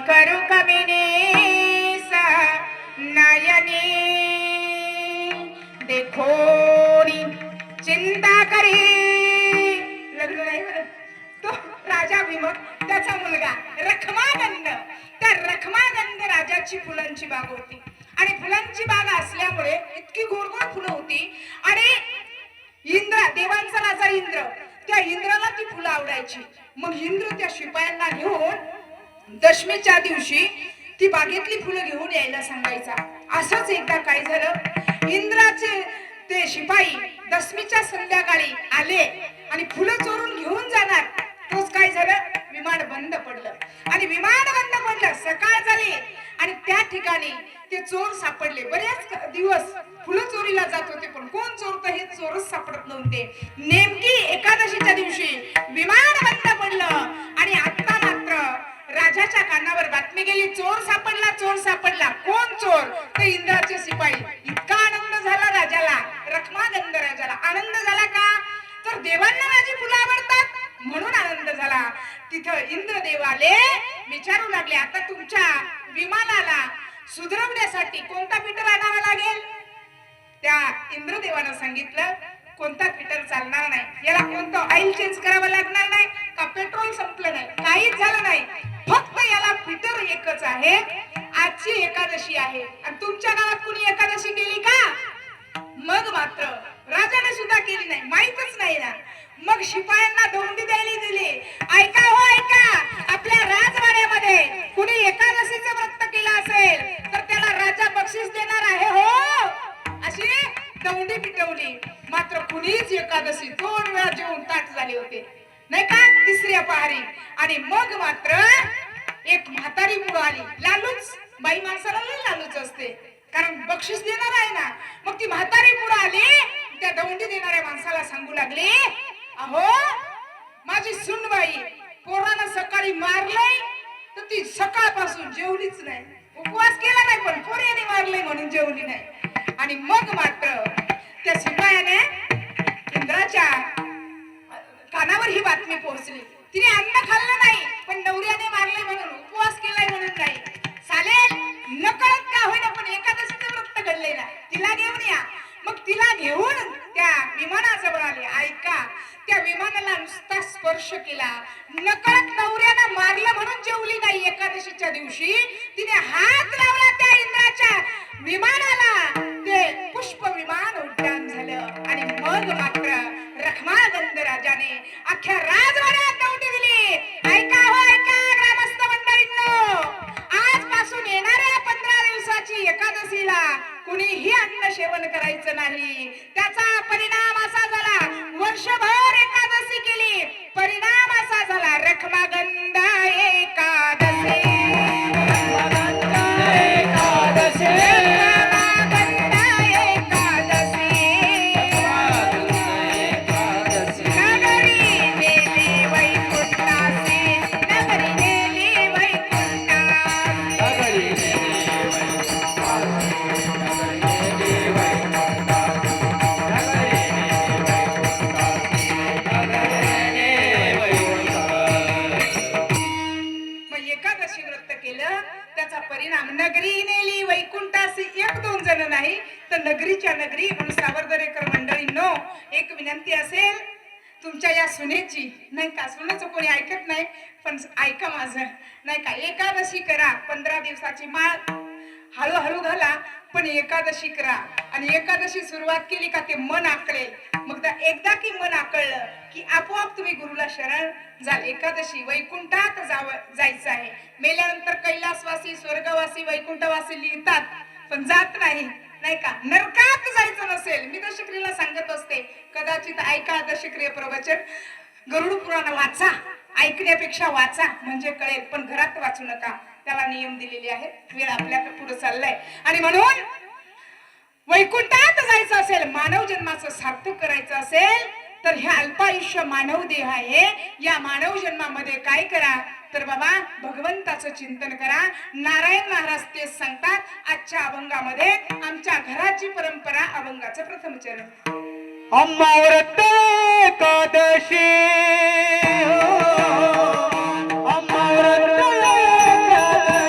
करू कमिनी नयनी देखोनी चिंता करी लग्न नाही तो राजा भीम त्याचा मुलगा रखमागंध त्या रखमागंध राजाची फुलांची बाग होती आणि फुलांची बाग असल्यामुळे इतकी गोडगोड फुलं होती आणि इंद्र देवांचा राजा इंद्र त्या इंद्राला ती फुलं आवडायची मग इंद्र त्या शिपायांना घेऊन दशमीच्या दिवशी ती बागेतली फुलं घेऊन यायला सांगायचा असंच एकदा काय झालं इंद्राचे ते शिपाई दशमीच्या संध्याकाळी आले आणि फुलं चोरून घेऊन जाणार तोच काय झालं विमान बंद पडलं आणि विमान बंद पडलं सकाळ झाली आणि त्या ठिकाणी ते चोर सापडले बरेच दिवस फुलं चोरीला जात होते पण कोण चोरत हे चोरच सापडत नव्हते नेमकी एकादशीच्या दिवशी विमान बंद पडलं आणि आता मात्र राजाच्या कानावर बातमी गेली चोर सापडला कोण चोर ते इंद्राचे शिपाई इतका आनंद झाला राजाला रखमागंध राजाला आनंद झाला का तर देवांना माझी फुलं आवडतात म्हणून आनंद झाला तिथं इंद्रदेव आले विचारू लागले आता तुमच्या विमानाला सुधरवण्यासाठी कोणता फिटर आणावा लागेल त्या इंद्रदेवानं सांगितलं कोणता फिटर चालणार नाही याला कोणतं ऑइल चेंज करावं लागणार नाही का पेट्रोल संपलं नाही काहीच झालं नाही फक्त याला फिटर एकच आहे आजची एकादशी आहे आणि तुमच्या गावात कुणी एकादशी केली का मग मात्र राजाने सुद्धा केली नाही माहीतच नाही ना मग शिपायांना दौंडी द्यायला दिली ऐका हो ऐका आपल्या राजवाड्यामध्ये कुणी एकादशीचं व्रत केलं असेल तर त्याला राजा बक्षीस देणार आहे हो अशी दौंडी पिटवली मात्र कुणीच एकादशी 2 वेळा जेवून ताट झाले होते नाही का तिसऱ्या पहारी आणि मग मात्र एक म्हातारी पुढे आली लालूच बाई माणसाला लालूच असते कारण बक्षीस देणार आहे ना मग ती म्हातारी पुढे आली त्या दौंडी देणाऱ्या माणसाला सांगू लागली अहो माझी सुनबाई पोरानं सकाळी मारलंय तर ती सकाळपासून जेवलीच नाही उपवास केला नाही पण पोऱ्याने मारलंय म्हणून जेवली नाही आणि मग मात्र त्या शिपायाने इंद्राच्या कानावर ही बातमी पोहोचली तिने अन्न खाल्लं नाही पण नवऱ्याने मारले म्हणून उपवास केलाय म्हणून नाही चालेल नकळत का होईना पण एकादशीचं व्रत घडले ना तिला घेऊन या मग तिला घेऊन त्या विमानाजवळ आले ऐका त्या विमानाला नुसता स्पर्श केला नकळत नवऱ्यानं मारलं म्हणून जेवली नाही एकादशीच्या दिवशी तिने हात लावला त्या इंद्राच्या विमानाला ते पुष्प विमान उड्डाण झालं आणि मग मात्र रखमागंध राजाने अख्ख्या राजवाड्यात दौंडी दिली ऐका हो ऐका ग्रामस्थ मंडळींनो आजपासून येणाऱ्या 15 दिवसाची एकादशीला कुणीही अन्न सेवन करायचं नाही त्याचा परिणाम असा झाला वर्षभर एकादशी केली परिणाम असा झाला रखमागंध एकादशी नगरी नेली वैकुंठासी 1-2 जण नाही तर नगरीच्या नगरी म्हणून सावरदरेकर मंडळींनो एक विनंती असेल तुमच्या या सुनेची नाही का सुनेचं कोणी ऐकत नाही पण ऐका माझं नाही का एकादशी करा 15 दिवसाची माळ हळूहळू घाला पण एकादशी करा आणि एकादशी सुरुवात केली का ते मन आकळेल मग एकदा की मन आकळलं की आपोआप तुम्ही गुरुला शरण जाल एकादशी वैकुंठात जायचं आहे मेल्यानंतर कैलासवासी स्वर्गवासी वैकुंठवासी लिहितात पण जात नाही नाही का नरकात जायचं नसेल मी दशक्रियेला सांगत असते कदाचित ऐका दशक्रिय प्रवचन गरुड पुराण वाचा ऐकण्यापेक्षा वाचा म्हणजे कळेल पण घरात वाचू नका त्याला नियम दिलेले आहेत वेळ आपल्याकडे पुढे चाललाय आणि म्हणून वैकुंठात जायचं असेल मानव जन्माचं सार्थक करायचं असेल तर हे अल्पायुष्य मानव देह आहे या मानव जन्मामध्ये काय करा तर बाबा भगवंताचं चिंतन करा नारायण महाराज तेच सांगतात आजच्या अभंगामध्ये आमच्या घराची परंपरा अभंगाचं प्रथम चरण अमृत एकादशी अमृत एकादशी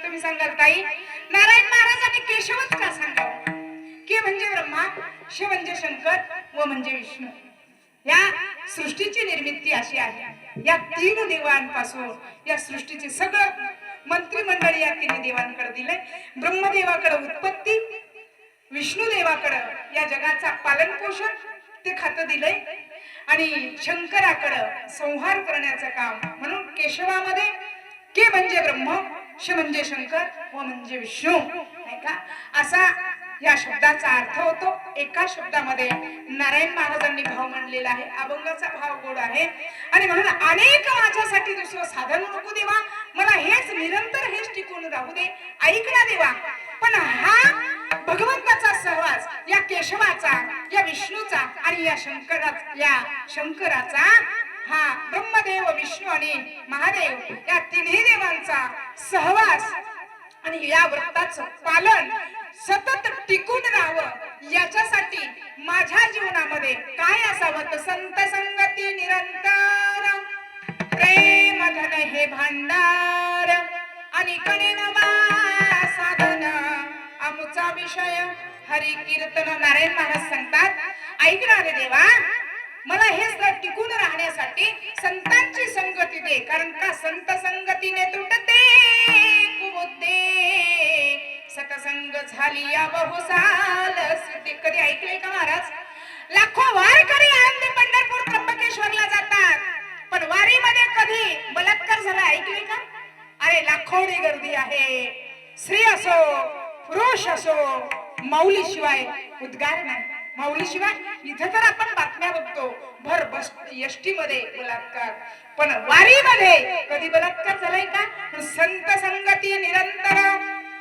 तुम्ही सांगाल ताई नारायण महाराज आणि केशवच का सांगावं? के म्हणजे ब्रह्मा, श म्हणजे शंकर, व म्हणजे विष्णू. या सृष्टीची निर्मिती अशी आहे. या तीन देवांपासून या सृष्टीचे सगळं मंत्रिमंडळ या तीन देवांकडे दिलंय. ब्रह्मदेवाकडे उत्पत्ती, विष्णुदेवाकडे या जगाचा पालन पोषण ते खातं दिलंय आणि शंकराकडे संहार करण्याचं काम. म्हणून केशवामध्ये के म्हणजे ब्रह्म, श म्हणजे शंकर, व म्हणजे विष्णू, नाही का? असा या शब्दाचा अर्थ होतो. एका शब्दामध्ये नारायण महाराजांनी भाव मांडलेला आहे. अभंगाचा भाव गोड आहे आणि म्हणून अनेक माझ्यासाठी दुसरं साधन नको देवा, मला हेच निरंतर हेच टिकून राहू दे, ऐक ना देवा. पण हा भगवंताचा सहवास या केशवाचा, या विष्णूचा आणि या शंकराचा, हा ब्रह्मदेव, विष्णू आणि महादेव या तिन्ही देवांचा सहवास आणि या व्रताचं पालन सतत टिकून राहावं याच्यासाठी माझ्या जीवनामध्ये काय असावं तर संत संगती निरंतर, प्रेम धन हे भांडार आणि कणेन साधन आमचा विषय हरी कीर्तन. नारायण महाराज सांगतात, ऐकणारे देवा मला हे टिकून राहण्यासाठी संतांची संगती दे, कारण का संत संगतीने तुटते कुबुद्धे, सतसंग झाली या बहुसाल सिद्धी. कधी ऐकले का महाराज? लाखो वारकरी आळंदी पंढरपूर त्र्यंबकेश्वरला जातात, पण वारीमध्ये कधी बलात्कार झाला ऐकले का? अरे लाखोनी गर्दी आहे, स्त्री असो पुरुष असो, माऊली शिवाय उद्गार नाही. माऊली शिवाय इथे तर आपण बातम्या बघतो भर बस एसटी मध्ये बलात्कार, पण वारीमध्ये कधी बलात्कार झालाय का? संत संगती निरंतर,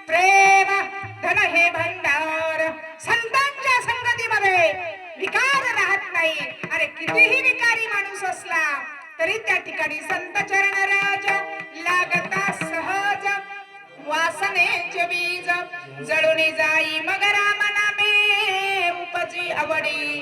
प्रेम धन हे भांडार. संतांच्या संगतीमध्ये विकार राहत नाही. अरे कितीही विकारी माणूस असला तरी त्या ठिकाणी संत चरण राज लागता सहज, वासनेचे बीज जळून जाई मग राम नामे उपजी आवडी,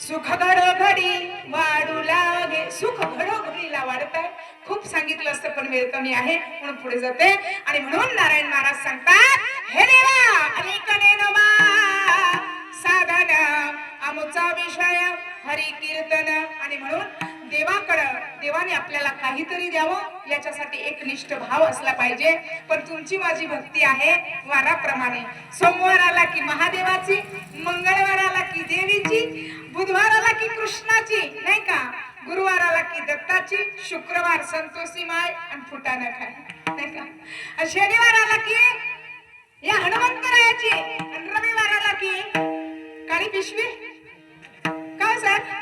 सुख घडोघडी वाढू लागे. सुख घडोघडीला वाढतंय. खूप सांगितलं असतं पण वेळ कमी आहे म्हणून पुढे जाते. आणि म्हणून नारायण महाराज सांगतात, हे देवा अनेकने नवा साधन आमचा विषय हरी कीर्तन. आणि म्हणून देवाने आपल्याला काहीतरी द्यावं याच्यासाठी एकनिष्ठ भाव असला पाहिजे. पण तुमची माझी भक्ती आहे वाराप्रमाणे. सोमवार आला की महादेवाची, मंगळवार आला की देवीची, बुधवार आला की कृष्णाची, नाही का? गुरुवार आला की दत्ताची, शुक्रवार संतोषी माय आणि फुटाणा खाय, नाही का? शनिवार आला की या हनुमंतरायाची, आणि रविवार आला की काळी पिशवी. काय सर?